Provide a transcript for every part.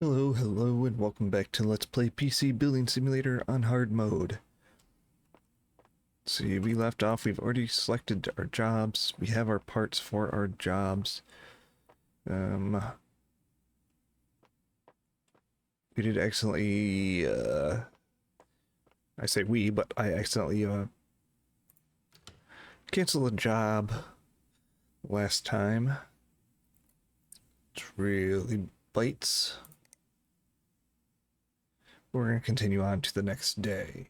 Hello, and welcome back to Let's Play PC Building Simulator on hard mode. Let's see, we left off, we've already selected our jobs, we have our parts for our jobs. Um, we did accidentally, I say we, but I accidentally, canceled a job last time. It really bites. We're gonna continue on to the next day.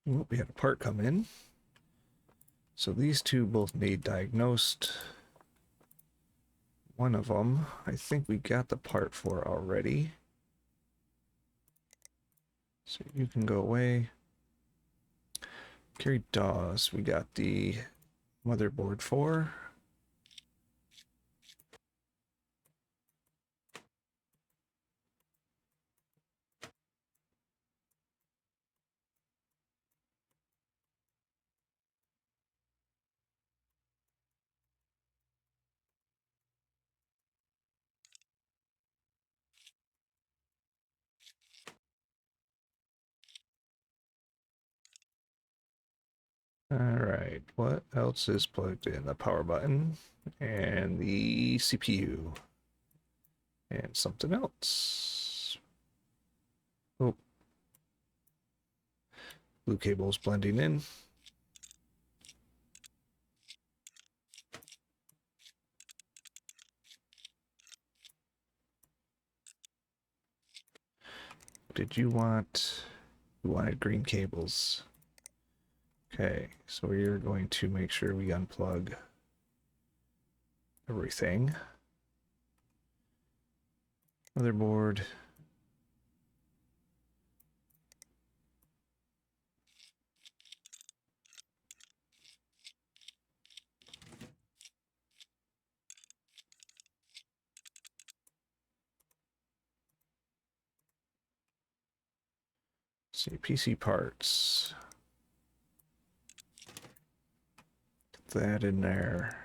Oh, we had a part come in. So these two both need diagnosed. One of them, I think we got the part for already. So you can go away. Carry DAWs, we got the motherboard for. Alright, what else is plugged in? The power button and the CPU and something else. Oh, blue cable's blending in. Did you want... You wanted green cables. Okay, so we're going to make sure we unplug everything. Motherboard. Let's see, PC parts. Put that in there.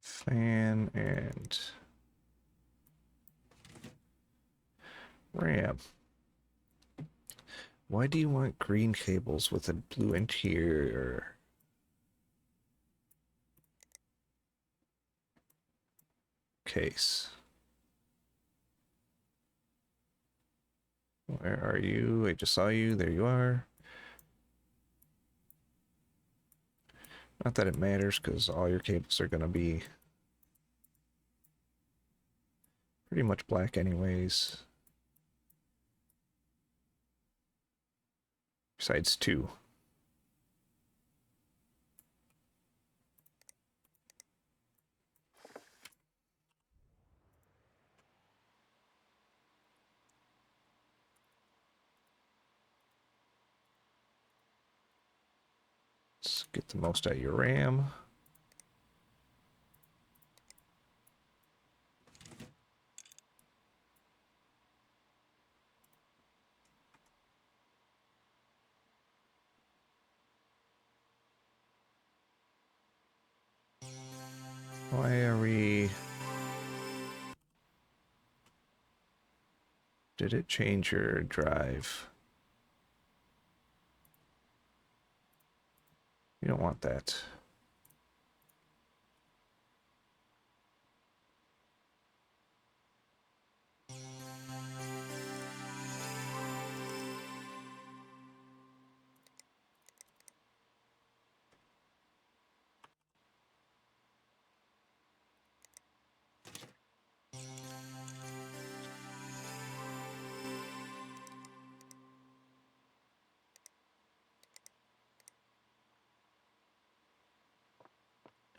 Fan and RAM. Why do you want green cables with a blue interior? Case. Where are you? I just saw you. There you are. Not that it matters, because all your cables are going to be pretty much black anyways. Besides two. Let's get the most out of your RAM. Why are we... Did it change your drive? You don't want that.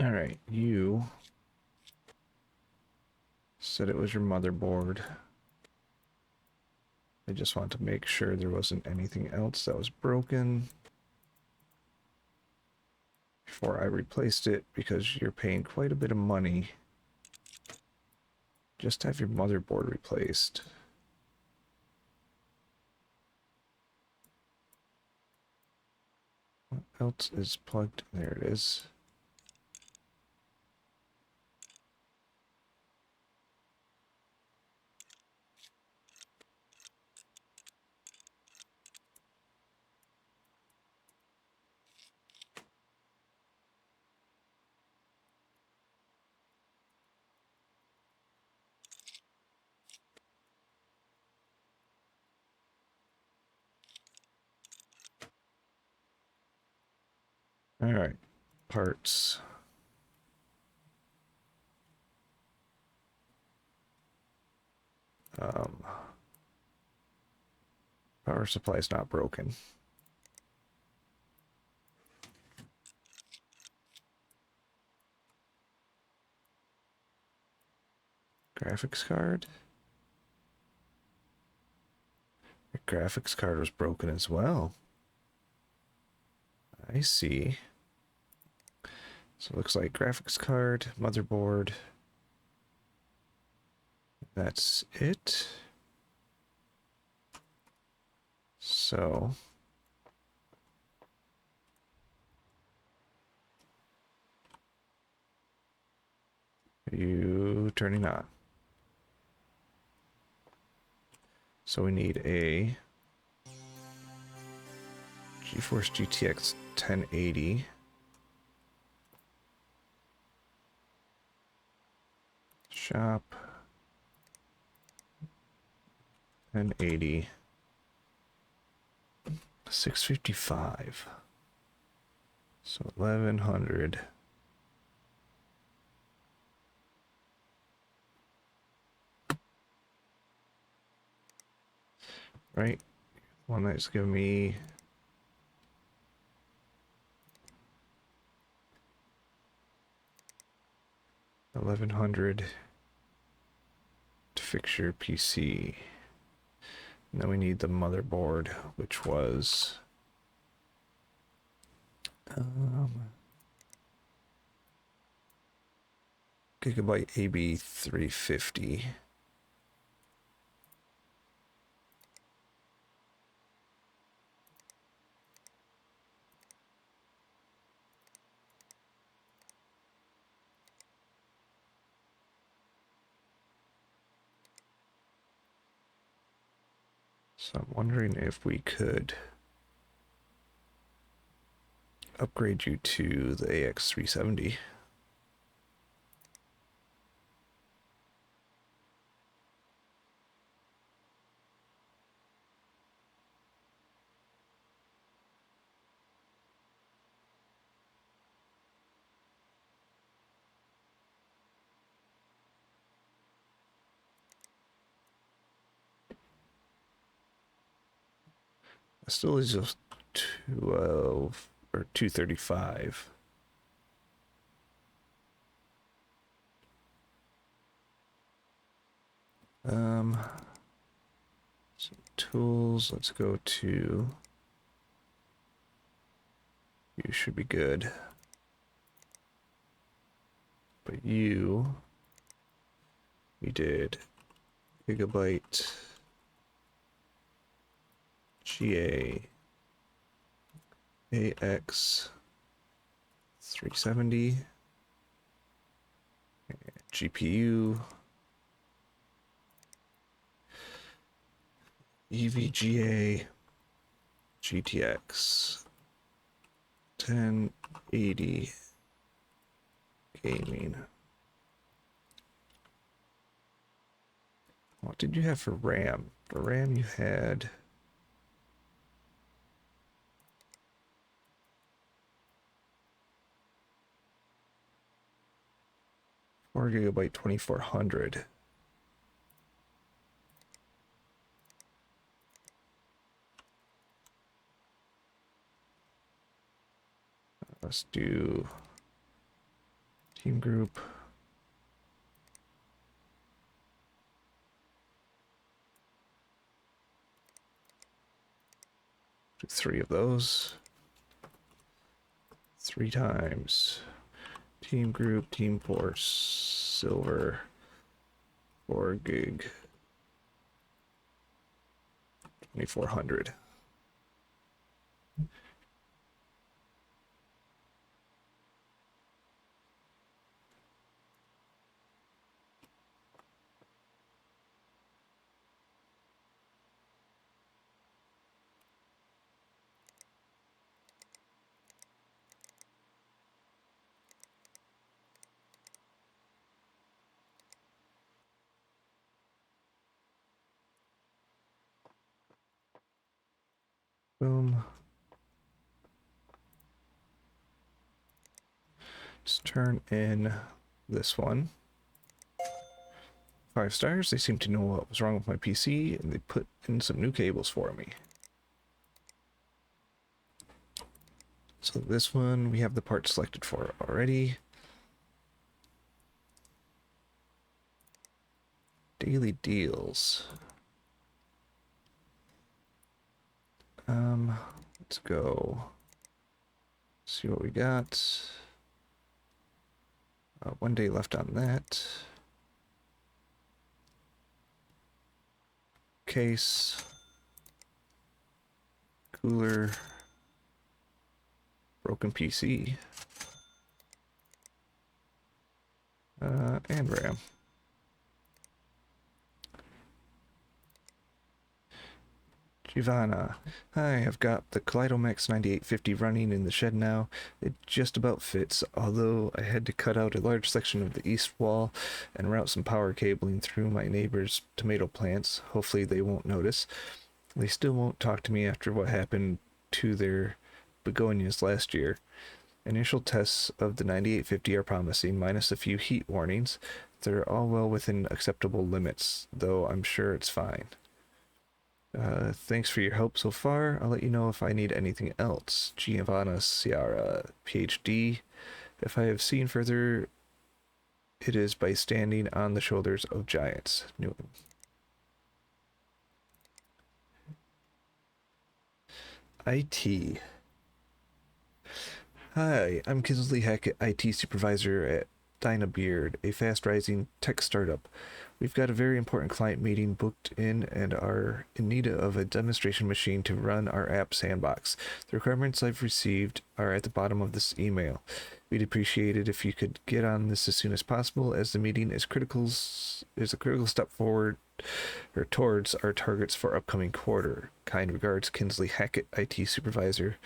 Alright, you said it was your motherboard. I just want to make sure there wasn't anything else that was broken before I replaced it, because you're paying quite a bit of money just to have your motherboard replaced. What else is plugged? There it is. All right, parts. Power supply is not broken. Graphics card. The graphics card was broken as well. I see. So it looks like graphics card, motherboard. That's it. So you turning on. So we need a GeForce GTX 1080. Shop 1080. 655. So 1100. Right? One that's giving me 1100 to fix your PC. And then we need the motherboard, which was Gigabyte AB350. So I'm wondering if we could upgrade you to the AX370. It still is just 12 or 235. Some tools. Let's go to. You should be good. But you, we did Gigabyte GA AX 370 GPU EVGA GTX 1080 gaming. What did you have for RAM? For RAM you had 4 GB 2400. Let's do team group. Do 3 of those. 3 times. Team group, team force, silver, 4 gig. 2400. Boom. Let's turn in this one. 5 stars. They seem to know what was wrong with my PC, and they put in some new cables for me. So this one, we have the part selected for already. Daily deals. Let's go. See what we got. 1 day left on that. Case. Cooler. Broken PC. And RAM. Giovanna. Hi, I've got the Kaleidomax 9850 running in the shed now. It just about fits, although I had to cut out a large section of the east wall and route some power cabling through my neighbor's tomato plants. Hopefully they won't notice. They still won't talk to me after what happened to their begonias last year. Initial tests of the 9850 are promising, minus a few heat warnings. They're all well within acceptable limits, though I'm sure it's fine. Thanks for your help so far. I'll let you know if I need anything else. Giovanna Ciara, PhD. If I have seen further, it is by standing on the shoulders of giants. Newton. IT. Hi, I'm Kinsley Hackett, IT Supervisor at Dynabeard, a fast-rising tech startup. We've got a very important client meeting booked in and are in need of a demonstration machine to run our app sandbox. The requirements I've received are at the bottom of this email. We'd appreciate it if you could get on this as soon as possible, as the meeting is a critical step forward or towards our targets for upcoming quarter. Kind regards, Kinsley Hackett, IT Supervisor.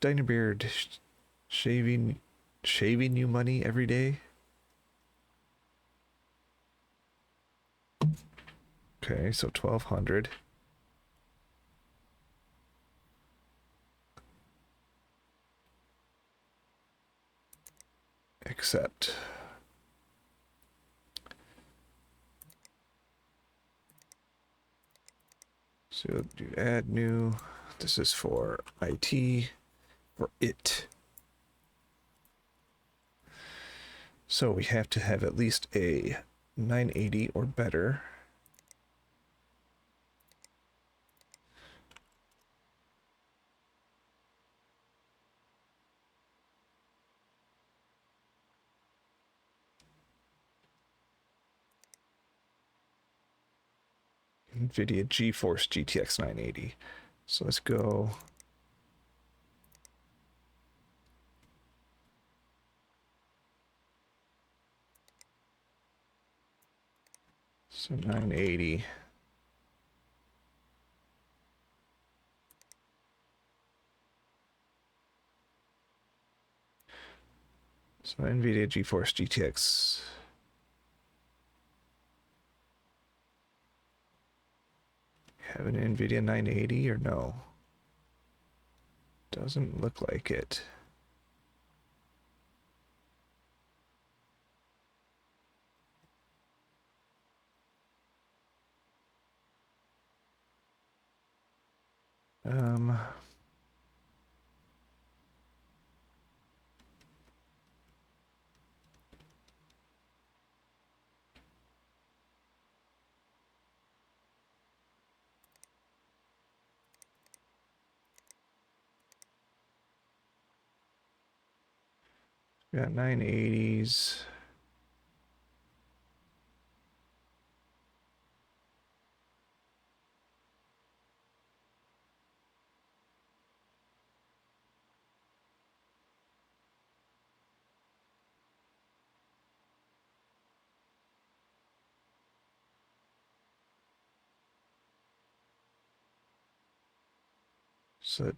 Dynabeard, shaving you money every day. Okay, so 1200. Accept. So we'll do add new. This is for IT, for it. So we have to have at least a 980 or better. NVIDIA GeForce GTX 980. So let's go. So 980. So NVIDIA GeForce GTX. Have an NVIDIA 980 or no? Doesn't look like it. Um, We got 980s. So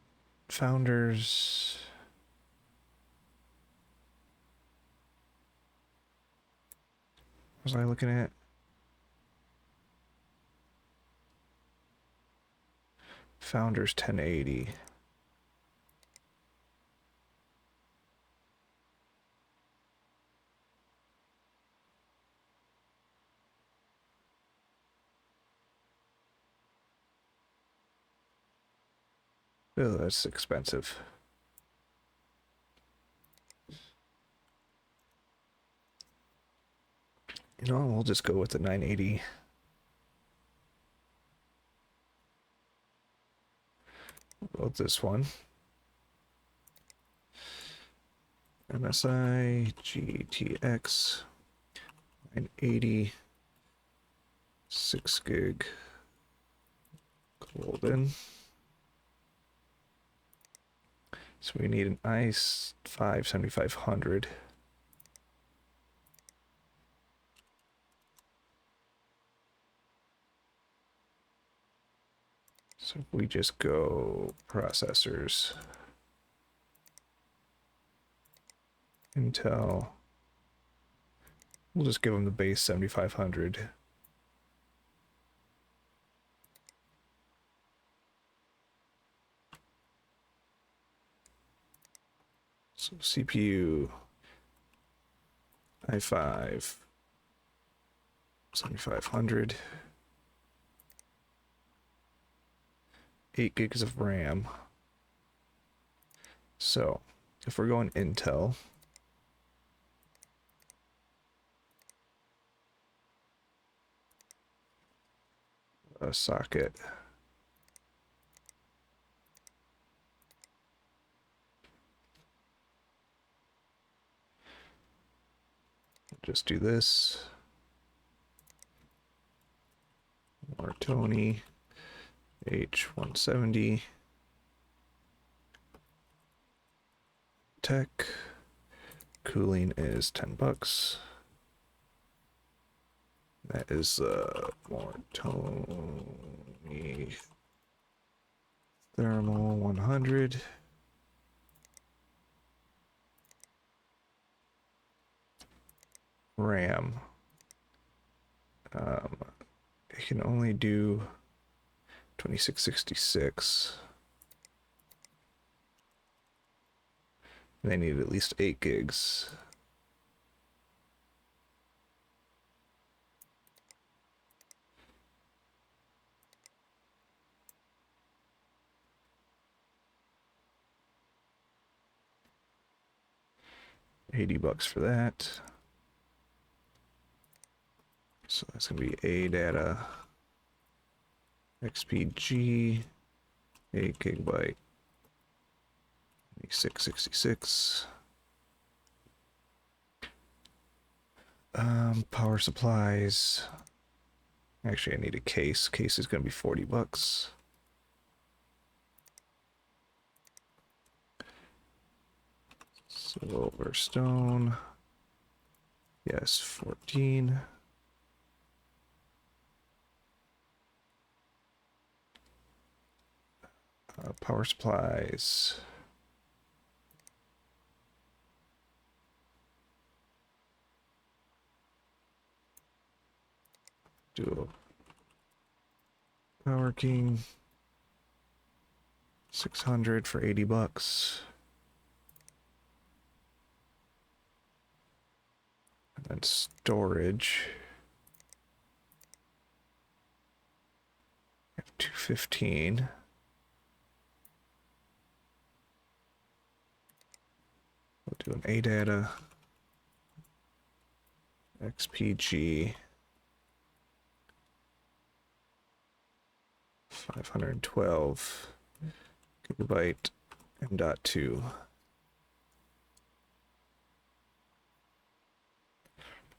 founders. What was I looking at? Founders 1080. Oh, that's expensive. You know, we'll just go with the 980. About this one. MSI GTX 980 6 gig golden. So we need an i5 7500. So if we just go processors, Intel, we'll just give them the base 7500. So CPU, i5 7500, 8 gigs of RAM. So if we're going Intel, a socket, just do this. Martoni H170 Tech. Cooling is $10. That is Martoni Thermal 100. RAM. It can only do 2666. They need at least 8 gigs. $80 for that. So that's gonna be ADATA XPG 8 gigabyte 666. Power supplies. Actually, I need a case. Case is gonna be $40. Silverstone. Yes, 14. Power supplies. Dual Power King. 600 for $80. And then storage. I have 215. We'll do an ADATA XPG 512 gigabyte M.2.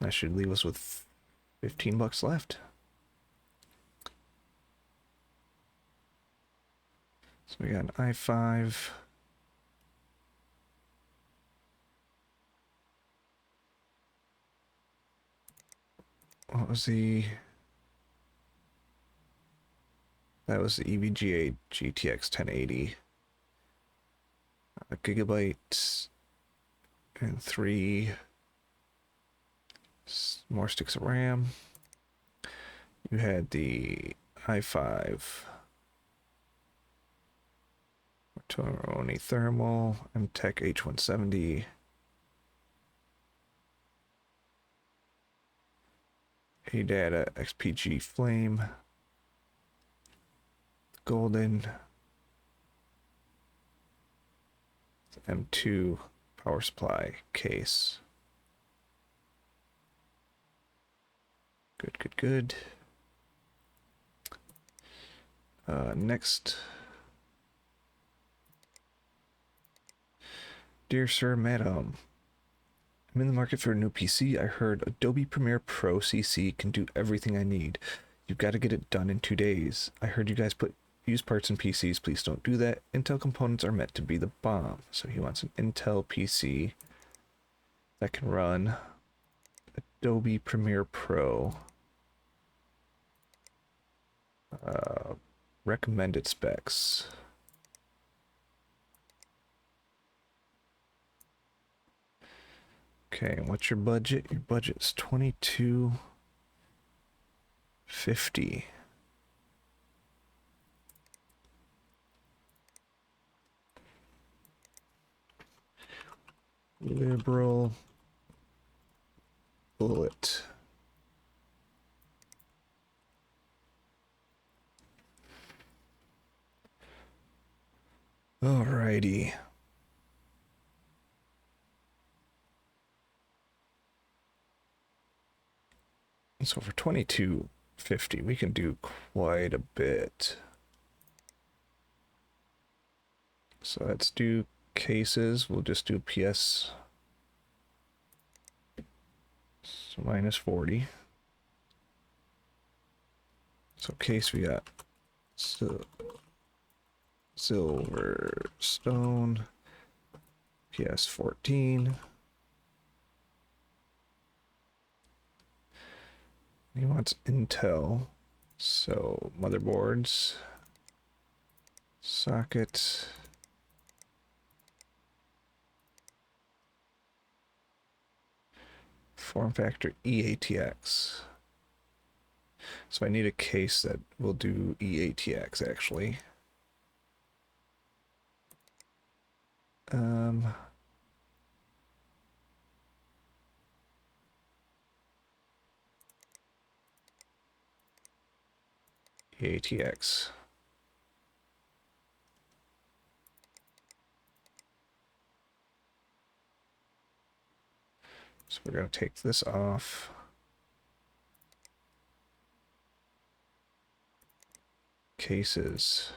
That should leave us with $15 left. So we got an i5. What was the... That was the EVGA GTX 1080. A gigabyte and 3 more sticks of RAM. You had the i5 Toroni Thermal MTech H170. ADATA XPG Flame. Golden M2 power supply case. Good. Next. Dear Sir, Madam, I'm in the market for a new PC. I heard Adobe Premiere Pro CC can do everything I need. You've got to get it done in 2 days. I heard you guys put used parts in PCs. Please don't do that. Intel components are meant to be the bomb. So he wants an Intel PC that can run Adobe Premiere Pro. Recommended specs. Okay, what's your budget? Your budget's $22.50. Liberal bullet. Alrighty. So for $22.50, we can do quite a bit. So let's do cases. We'll just do PS so minus 40. So case we got silver stone, PS 14. He wants Intel, so motherboards, socket, form factor eATX. So I need a case that will do eATX actually. eATX. So we're going to take this off. Cases.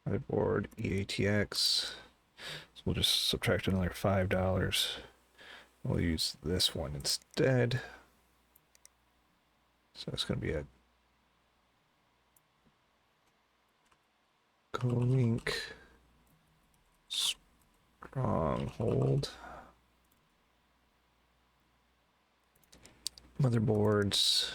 Motherboard, eATX. So we'll just subtract another $5. We'll use this one instead. So it's going to be a GoLink Stronghold. Motherboards.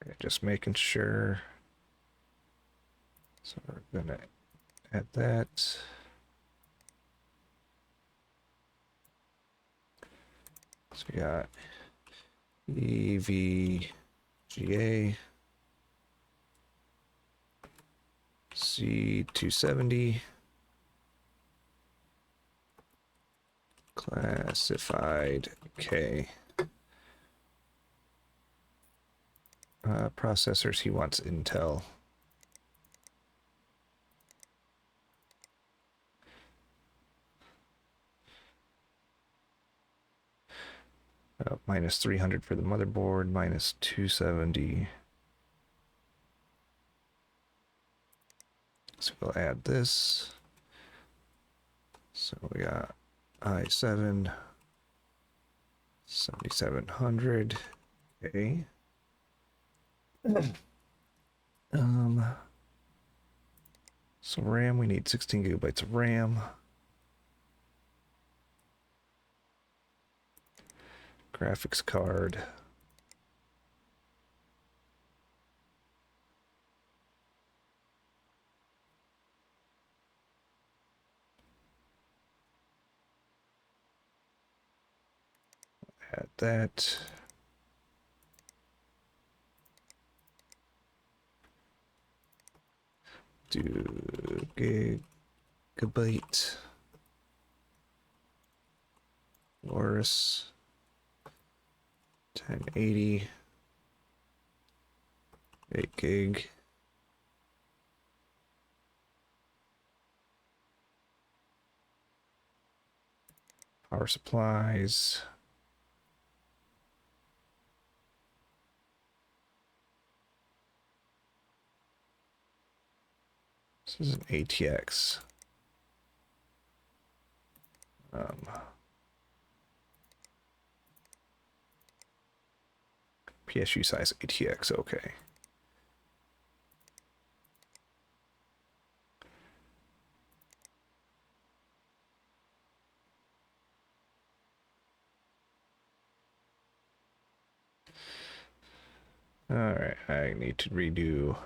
Okay, just making sure. So we're gonna add that. So we got EVGA C270 classified K. Processors, he wants Intel. Minus 300 for the motherboard, minus 270. So we'll add this. So we got i7 7700. Okay. So RAM, we need 16 gigabytes of RAM. Graphics card. Add that. Do gigabyte. Loris. 1080. 8 gig. Power supplies. This is an ATX. PSU size ATX, okay. Alright, I need to redo.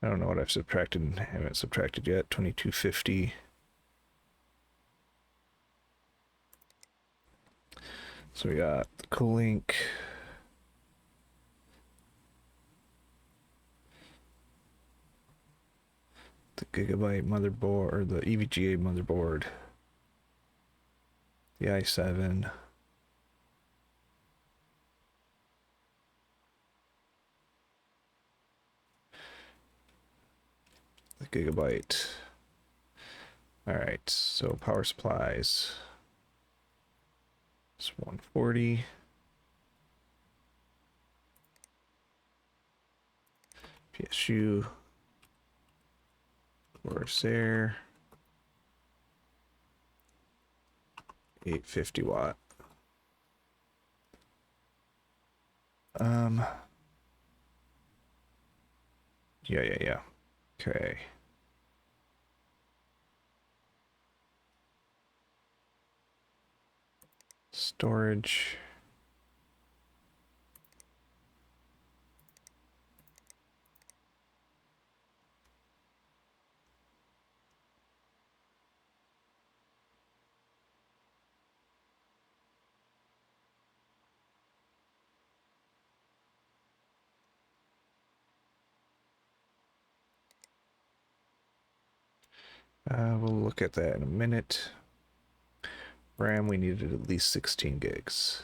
I don't know what I've subtracted and haven't subtracted yet. 2250. So we got the Colink. The Gigabyte motherboard, or the EVGA motherboard. The i7. The Gigabyte. Alright, so power supplies. It's 140. PSU. Corsair. 850 watt. Yeah. Okay. Storage. We'll look at that in a minute. RAM, we needed at least 16 gigs.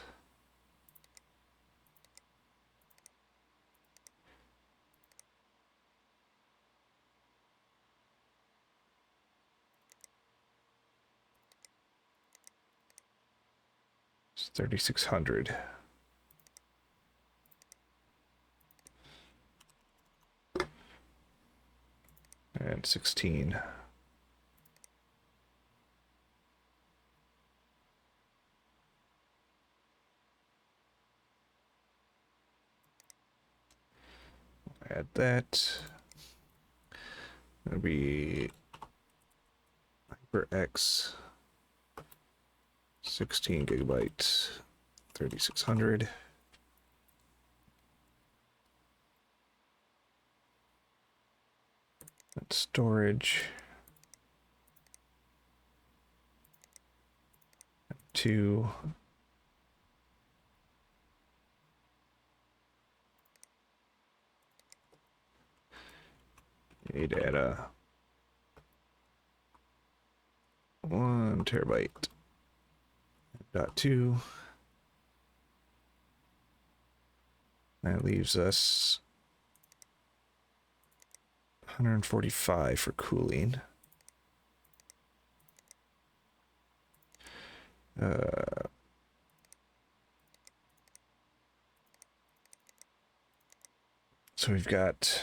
It's 3600. And 16. Add that. It'll be HyperX 16 gigabytes, 3600. That's storage. 2. You need to add a 1 terabyte. .2. That leaves us 145 for cooling. So we've got,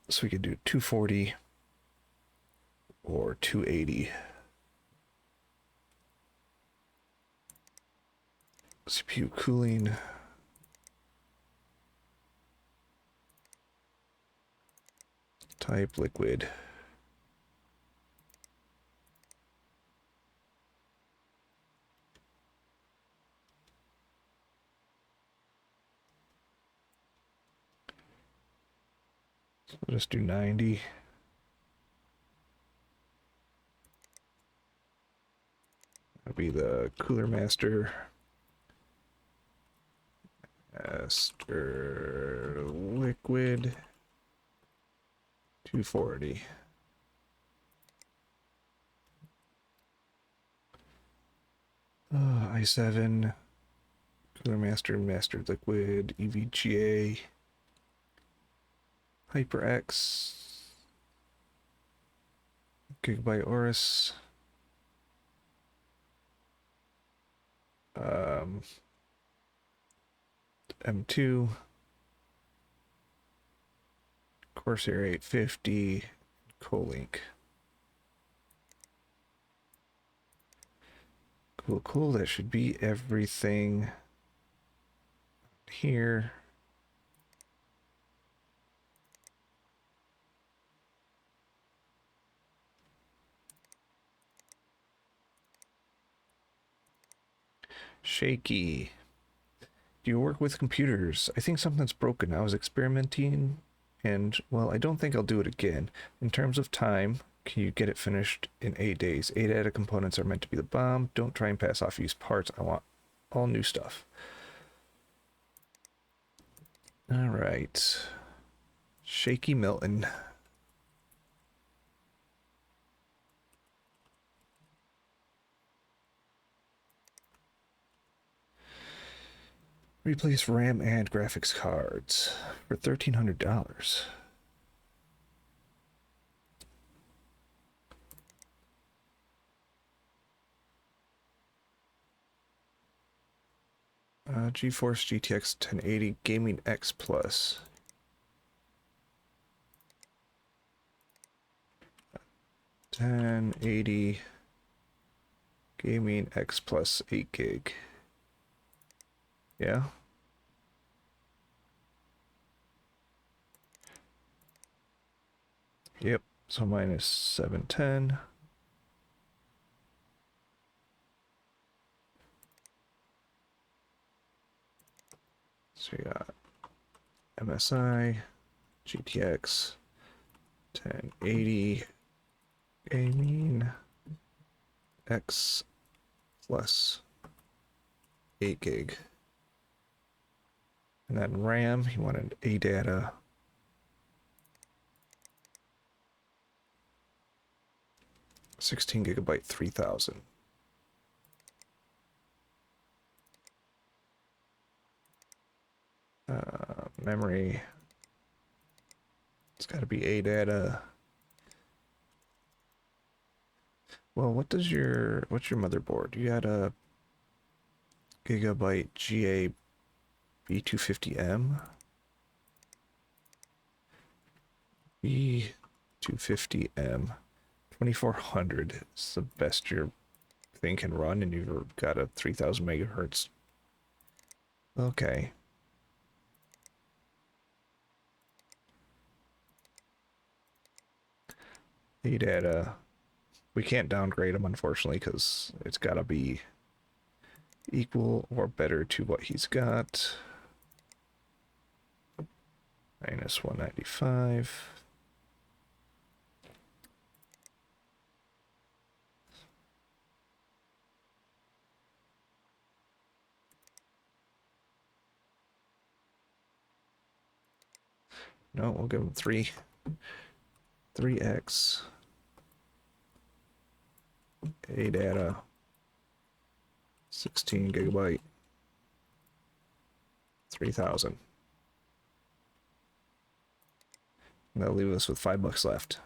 so we could do 240 or 280. CPU cooling. Type liquid. So we'll just do 90. That'll be the Cooler Master. Master liquid 240. i7 Cooler Master Master Liquid EVGA HyperX Gigabyte Aorus M2 Corsair 850 Colink. Cool. That should be everything here. Shaky. Do you work with computers? I think something's broken. I was experimenting and, well, I don't think I'll do it again. In terms of time, can you get it finished in 8 days? 8 ADA components are meant to be the bomb. Don't try and pass off used parts. I want all new stuff. All right. Shaky Milton. Replace RAM and graphics cards for $1,300. GeForce GTX 1080 Gaming X Plus. 1080 Gaming X Plus 8 gig. Yeah. Yep. So minus 710. So we got MSI, GTX 1080 Gaming X Plus 8 gig. And then RAM, he wanted ADATA. $16 GB 3000. Memory. It's got to be ADATA. Well, what's your motherboard? You had a Gigabyte GA B250M. B250M. 2400 is the best your thing can run, and you've got a 3000 megahertz. Okay. ADATA. We can't downgrade them, unfortunately, because it's got to be equal or better to what he's got. Minus 195. No, we'll give him 3x ADATA 16 GB 3000. And that'll leave us with $5 left.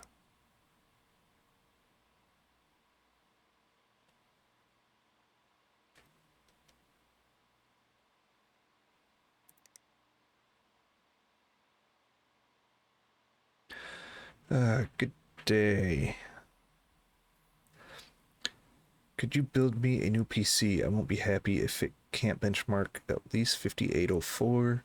Good day. Could you build me a new PC? I won't be happy if it can't benchmark at least 5804.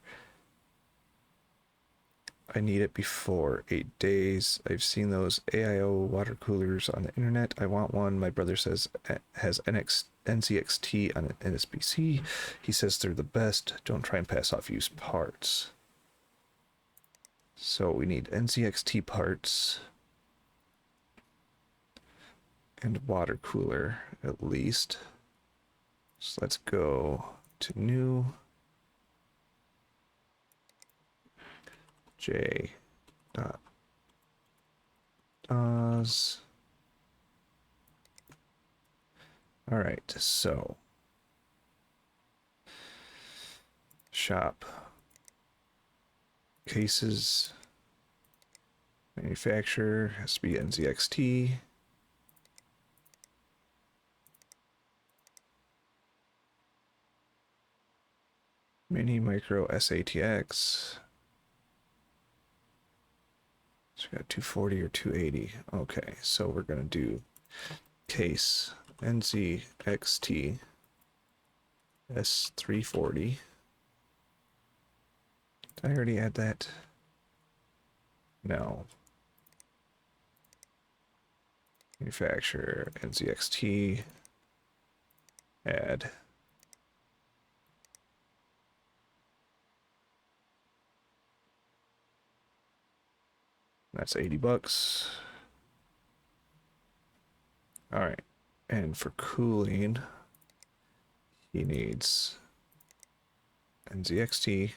I need it before 8 days. I've seen those AIO water coolers on the internet. I want one. My brother says has NZXT on his PC. He says they're the best. Don't try and pass off used parts. So we need NZXT parts and water cooler at least. So let's go to new. J dot does. All right, so shop cases manufacturer has to be NZXT. Mini micro SATX. So we got 240 or 280. Okay, so we're gonna do case NZXT S340. Did I already add that? No. Manufacturer NZXT. Add. That's $80. All right. And for cooling, he needs NZXT.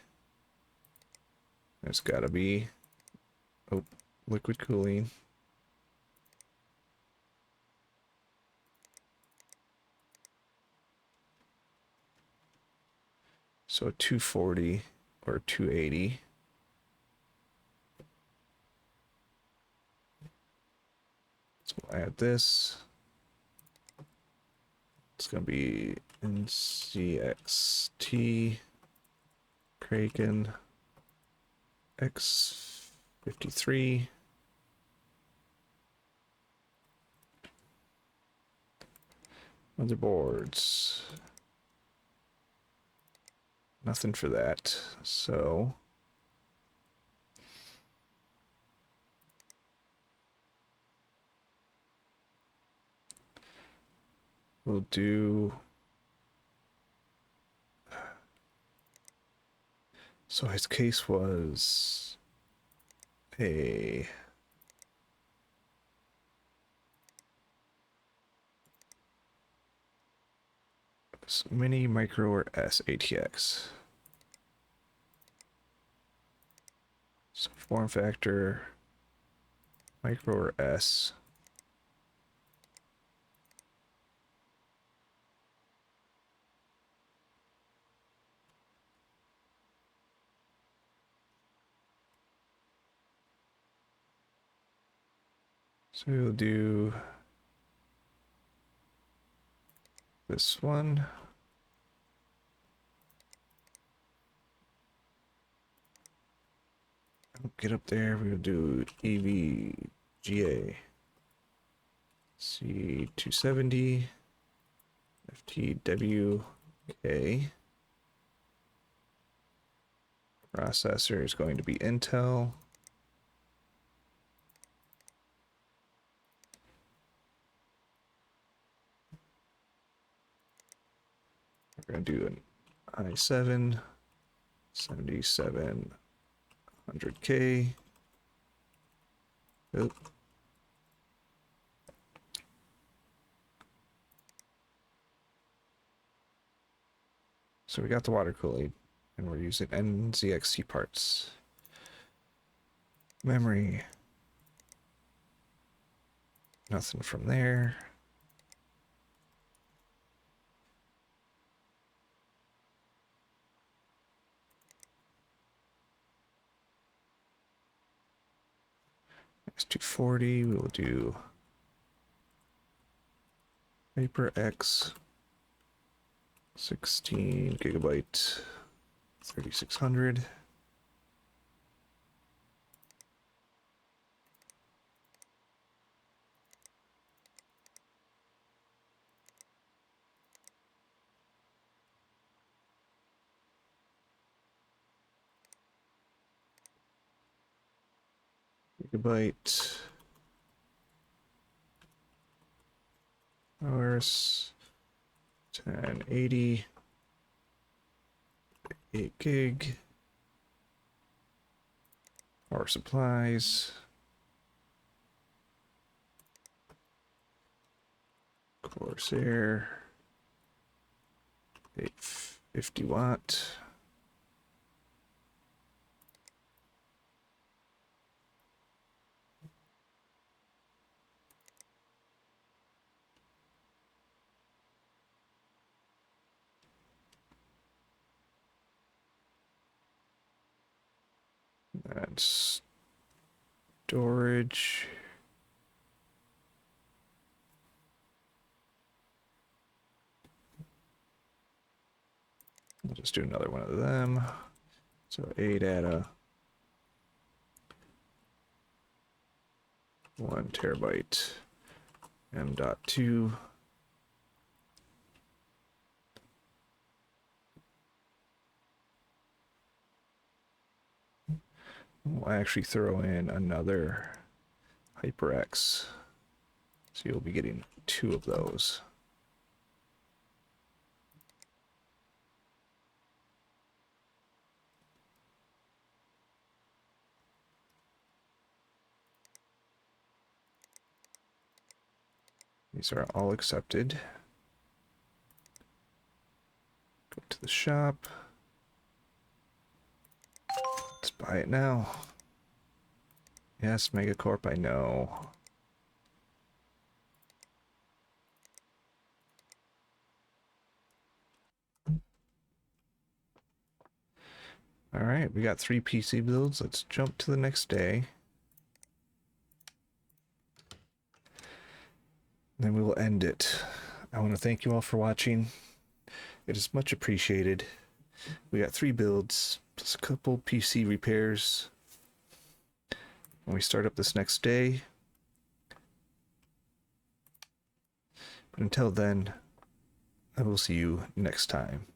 There's gotta be liquid cooling. So 240 or 280. So we'll add this. It's gonna be NZXT Kraken X53. Motherboards. Nothing for that. So we'll do. So his case was a mini micro or SATX. So form factor micro or S. So we'll do this one. Get up there, we'll do EVGA C270 FTWK. Processor is going to be Intel. We're going to do an i7 7700K. Oh. So we got the water cooling, and we're using NZXT parts. Memory. Nothing from there. X240, we will do HyperX 16 gigabyte 3600. Gigabyte. Hours. 1080. 8 gig. Power supplies. Corsair. 850 watt. And storage. I'll just do another one of them. So ADATA. 1 terabyte. M.2. We'll actually throw in another HyperX. So you'll be getting 2 of those. These are all accepted. Go to the shop. Let's buy it now. Yes, Megacorp, I know. Alright, we got 3 PC builds. Let's jump to the next day. Then we will end it. I want to thank you all for watching. It is much appreciated. We got 3 builds, plus a couple PC repairs. When we start up this next day. But until then, I will see you next time.